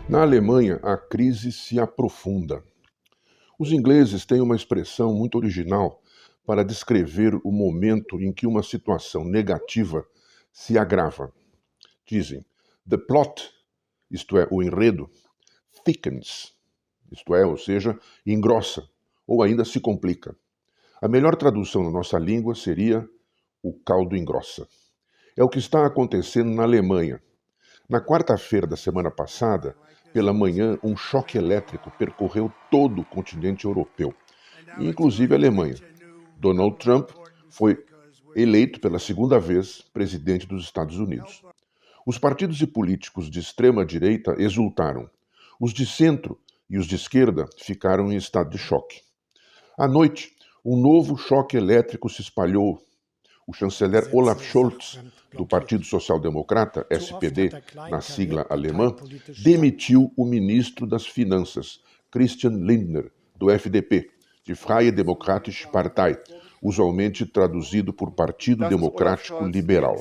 Na Alemanha, a crise se aprofunda. Os ingleses têm uma expressão muito original para descrever o momento em que uma situação negativa se agrava. Dizem, the plot, isto é, o enredo, thickens, isto é, ou seja, engrossa, ou ainda se complica. A melhor tradução na nossa língua seria o caldo engrossa. É o que está acontecendo na Alemanha. Na quarta-feira da semana passada, pela manhã, um choque elétrico percorreu todo o continente europeu, inclusive a Alemanha. Donald Trump foi eleito pela segunda vez presidente dos Estados Unidos. Os partidos e políticos de extrema-direita exultaram. Os de centro e os de esquerda ficaram em estado de choque. À noite, um novo choque elétrico se espalhou. O chanceler Olaf Scholz, do Partido Social Democrata, SPD, na sigla alemã, demitiu o ministro das Finanças, Christian Lindner, do FDP, de Freie Demokratische Partei, usualmente traduzido por Partido Democrático Liberal.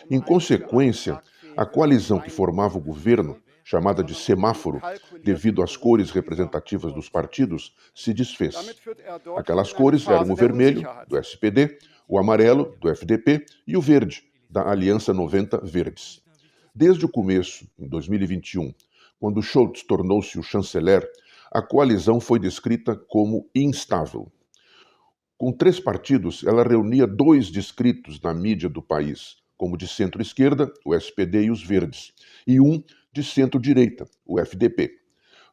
Em consequência, a coalizão que formava o governo, chamada de semáforo, devido às cores representativas dos partidos, se desfez. Aquelas cores eram o vermelho, do SPD, o amarelo, do FDP, e o verde, da Aliança 90 Verdes. Desde o começo, em 2021, quando Scholz tornou-se o chanceler, a coalizão foi descrita como instável. Com 3 partidos, ela reunia 2 descritos na mídia do país, como de centro-esquerda, o SPD e os Verdes, e um de centro-direita, o FDP.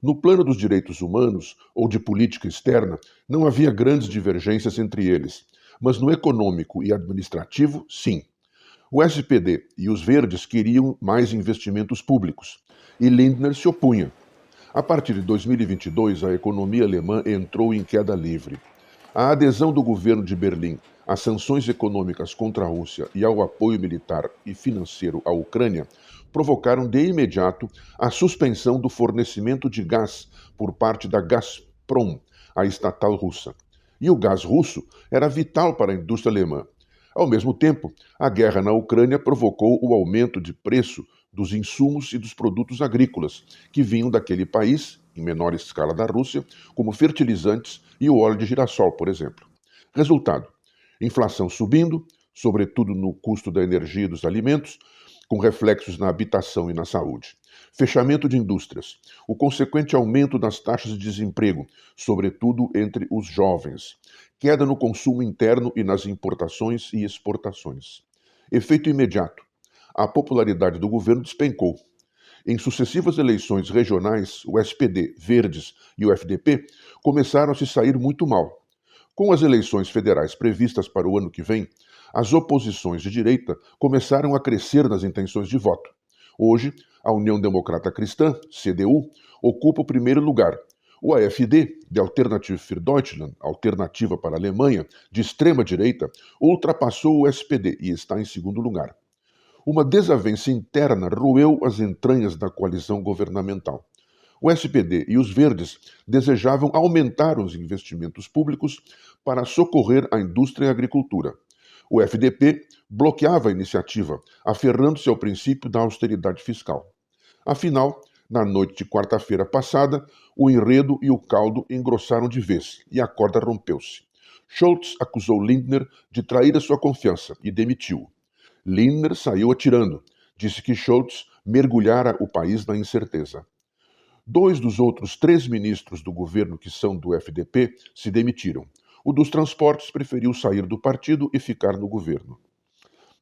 No plano dos direitos humanos ou de política externa, não havia grandes divergências entre eles, mas no econômico e administrativo, sim. O SPD e os Verdes queriam mais investimentos públicos, e Lindner se opunha. A partir de 2022, a economia alemã entrou em queda livre. A adesão do governo de Berlim às sanções econômicas contra a Rússia e ao apoio militar e financeiro à Ucrânia provocaram de imediato a suspensão do fornecimento de gás por parte da Gazprom, a estatal russa. E o gás russo era vital para a indústria alemã. Ao mesmo tempo, a guerra na Ucrânia provocou o aumento de preço dos insumos e dos produtos agrícolas, que vinham daquele país, em menor escala da Rússia, como fertilizantes e o óleo de girassol, por exemplo. Resultado: inflação subindo, sobretudo no custo da energia e dos alimentos, com reflexos na habitação e na saúde. Fechamento de indústrias, o consequente aumento das taxas de desemprego, sobretudo entre os jovens. Queda no consumo interno e nas importações e exportações. Efeito imediato: a popularidade do governo despencou. Em sucessivas eleições regionais, o SPD, Verdes e o FDP começaram a se sair muito mal. Com as eleições federais previstas para o ano que vem, as oposições de direita começaram a crescer nas intenções de voto. Hoje, a União Democrata Cristã, CDU, ocupa o primeiro lugar. O AfD, de Alternative für Deutschland, Alternativa para a Alemanha, de extrema-direita, ultrapassou o SPD e está em segundo lugar. Uma desavença interna roeu as entranhas da coalizão governamental. O SPD e os Verdes desejavam aumentar os investimentos públicos para socorrer a indústria e a agricultura. O FDP bloqueava a iniciativa, aferrando-se ao princípio da austeridade fiscal. Afinal, na noite de quarta-feira passada, o enredo e o caldo engrossaram de vez e a corda rompeu-se. Scholz acusou Lindner de trair a sua confiança e demitiu-o. Lindner saiu atirando. Disse que Scholz mergulhara o país na incerteza. 2 dos outros 3 ministros do governo que são do FDP se demitiram. O dos transportes preferiu sair do partido e ficar no governo.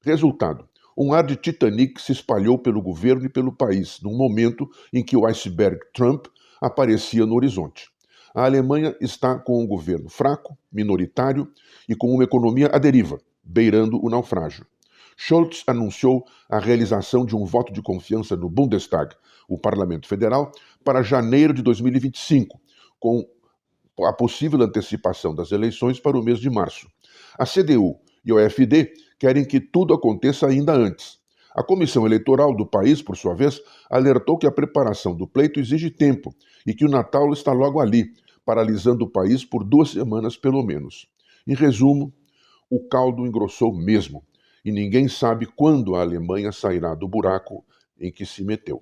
Resultado: um ar de Titanic se espalhou pelo governo e pelo país, num momento em que o iceberg Trump aparecia no horizonte. A Alemanha está com um governo fraco, minoritário e com uma economia à deriva, beirando o naufrágio. Scholz anunciou a realização de um voto de confiança no Bundestag, o Parlamento Federal, para janeiro de 2025, com a possível antecipação das eleições para o mês de março. A CDU e o AfD querem que tudo aconteça ainda antes. A Comissão Eleitoral do país, por sua vez, alertou que a preparação do pleito exige tempo e que o Natal está logo ali, paralisando o país por 2 semanas pelo menos. Em resumo, o caldo engrossou mesmo, e ninguém sabe quando a Alemanha sairá do buraco em que se meteu.